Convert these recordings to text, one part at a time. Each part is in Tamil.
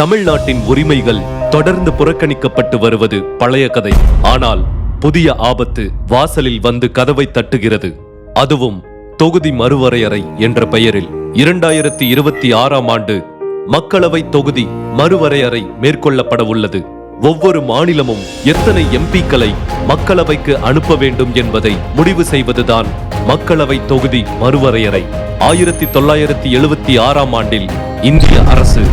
தமிழ்நாட்டின் உரிமைகள் தொடர்ந்து புறக்கணிக்கப்பட்டு வருவது பழைய கதை. ஆனால் புதிய ஆபத்து வாசலில் வந்து கதவை தட்டுகிறது. அதுவும் தொகுதி மறுவரையறை என்ற பெயரில் 2026ஆம் ஆண்டு மக்களவை தொகுதி மறுவரையறை மேற்கொள்ளப்பட உள்ளது. ஒவ்வொரு மாநிலமும் எத்தனை எம்பிக்களை மக்களவைக்கு அனுப்ப வேண்டும் என்பதை முடிவு செய்வதுதான் மக்களவை தொகுதி மறுவரையறை. 1976ஆம் ஆண்டில் இந்திய அரசு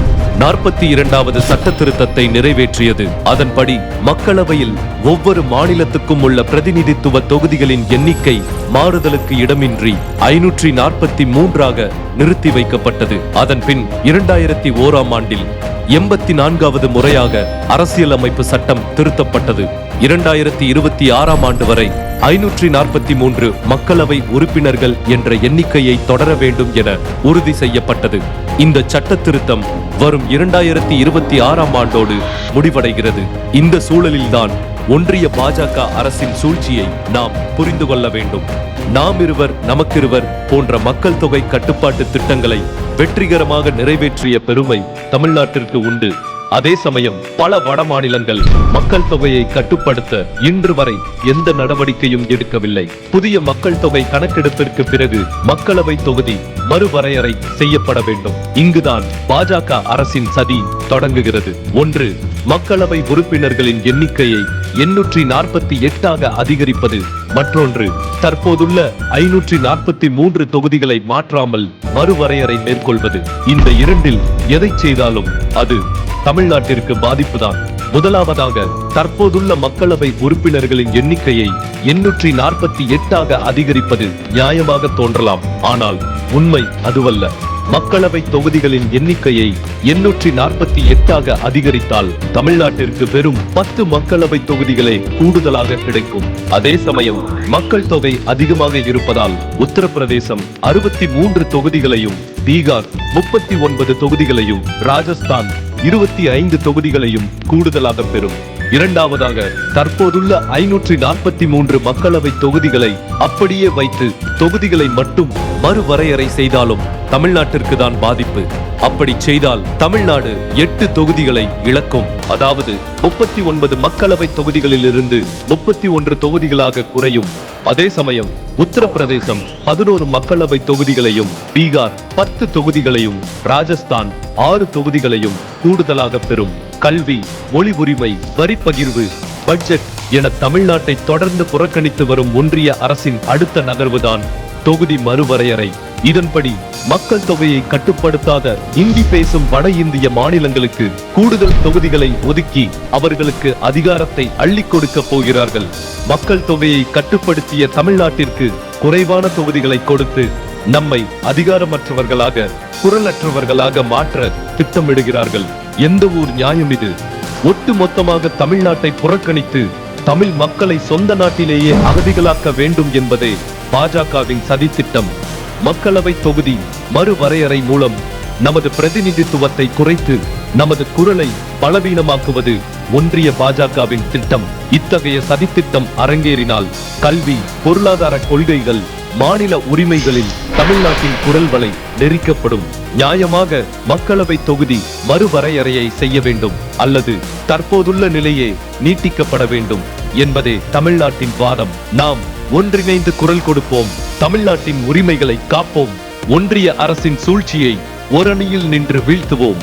42வது சட்ட திருத்தத்தை நிறைவேற்றியது. அதன்படி மக்களவையில் ஒவ்வொரு மாநிலத்துக்கும் உள்ள பிரதிநிதித்துவ தொகுதிகளின் எண்ணிக்கை மாறுதலுக்கு இடமின்றி 543ஆக நிறுத்தி வைக்கப்பட்டது. அதன் பின் 2001ஆம் ஆண்டில் 84வது முறையாக அரசியலமைப்பு சட்டம் திருத்தப்பட்டது. 2026ஆம் ஆண்டு வரை 543 மக்களவை உறுப்பினர்கள் என்ற எண்ணிக்கையை தொடர வேண்டும் என உறுதி செய்யப்பட்டது. இந்த சட்ட திருத்தம் வரும் 2026ஆம் ஆண்டோடு முடிவடைகிறது. இந்த சூழலில்தான் ஒன்றிய பாஜக அரசின் சூழ்ச்சியை நாம் புரிந்து கொள்ள வேண்டும். நாம் இருவர் நமக்கிருவர் போன்ற மக்கள் தொகை கட்டுப்பாட்டு திட்டங்களை வெற்றிகரமாக நிறைவேற்றிய பெருமை தமிழ்நாட்டிற்கு உண்டு. அதே சமயம் பல வட மாநிலங்கள் மக்கள் தொகையை கட்டுப்படுத்த இன்று வரை எந்த நடவடிக்கையும் எடுக்கவில்லை. புதிய மக்கள் தொகை கணக்கெடுப்பிற்கு பிறகு மக்களவை தொகுதி மறுவரையறை செய்யப்பட வேண்டும். இங்குதான் பாஜக அரசின் சதி தொடங்குகிறது. ஒன்று, மக்களவை உறுப்பினர்களின் எண்ணிக்கையை 848ஆக அதிகரிப்பது. மற்றொன்று, தற்போதுள்ள 543 தொகுதிகளை மாற்றாமல் மறுவரையறை மேற்கொள்வது. இந்த இரண்டில் எதை செய்தாலும் அது தமிழ்நாட்டிற்கு பாதிப்புதான். முதலாவதாக, தற்போதுள்ள மக்களவை உறுப்பினர்களின் எண்ணிக்கையை 848ஆக அதிகரிப்பது நியாயமாக தோன்றலாம். ஆனால் உண்மை அதுவல்ல. மக்களவை தொகுதிகளின் எண்ணிக்கையை 848ஆக அதிகரித்தால் தமிழ்நாட்டிற்கு வெறும் 10 மக்களவை தொகுதிகளே கூடுதலாக கிடைக்கும். அதே சமயம் மக்கள் தொகை அதிகமாக இருப்பதால் உத்தரப்பிரதேசம் 63 தொகுதிகளையும், பீகார் 39 தொகுதிகளையும், ராஜஸ்தான் 25 தொகுதிகளையும் கூடுதலாக பெறும். இரண்டாவதாக, தற்போதுள்ள 543 மக்களவை தொகுதிகளை அப்படியே வைத்து தொகுதிகளை மட்டும் மறுவரையறை செய்தாலும் தமிழ்நாட்டிற்கு தான் பாதிப்பு. அப்படி செய்தால் தமிழ்நாடு 8 தொகுதிகளை இழக்கும். அதாவது 39 மக்களவை தொகுதிகளில் இருந்து 31 தொகுதிகளாக குறையும். அதே சமயம் உத்தரப்பிரதேசம் 11 மக்களவை தொகுதிகளையும், பீகார் 10 தொகுதிகளையும், ராஜஸ்தான் 6 தொகுதிகளையும் கூடுதலாக பெறும். கல்வி, மொழி உரிமை, வரி பகிர்வு, பட்ஜெட் என தமிழ்நாட்டை தொடர்ந்து புறக்கணித்து வரும் ஒன்றிய அரசின் அடுத்த நகர்வுதான் தொகுதி மறுவரையறை. இதன்படி மக்கள் தொகையை கட்டுப்படுத்தாத இந்தி பேசும் வட இந்திய மாநிலங்களுக்கு கூடுதல் தொகுதிகளை ஒதுக்கி அவர்களுக்கு அதிகாரத்தை அள்ளி கொடுக்க போகிறார்கள். மக்கள் தொகையை கட்டுப்படுத்திய தமிழ்நாட்டிற்கு குறைவான தொகுதிகளை கொடுத்து நம்மை அதிகாரமற்றவர்களாக, குரலற்றவர்களாக மாற்ற திட்டமிடுகிறார்கள். எந்த ஊர் நியாயம் இது? ஒட்டுமொத்தமாக தமிழ்நாட்டை புறக்கணித்து தமிழ் மக்களை சொந்த நாட்டிலேயே அகதிகளாக்க வேண்டும் என்பதே பாஜகவின் சதித்திட்டம். மக்களவை தொகுதி மறுவரையறை மூலம் நமது பிரதிநிதித்துவத்தை குறைத்து நமது குரலை பலவீனமாக்குவது ஒன்றிய பாஜகவின் திட்டம். இத்தகைய சதித்திட்டம் அரங்கேறினால் கல்வி, பொருளாதார கொள்கைகள், மாநில உரிமைகளில் தமிழ்நாட்டின் குரல் வலை நெரிக்கப்படும். நியாயமாக மக்களவை தொகுதி மறுவரையறையை செய்ய வேண்டும் அல்லது தற்போதுள்ள நிலையே நீட்டிக்கப்பட வேண்டும் என்பதே தமிழ்நாட்டின் வாதம். நாம் ஒன்றிணைந்து குரல் கொடுப்போம். தமிழ்நாட்டின் உரிமைகளை காப்போம். ஒன்றிய அரசின் சூழ்ச்சியை ஓரணியில் நின்று வீழ்த்துவோம்.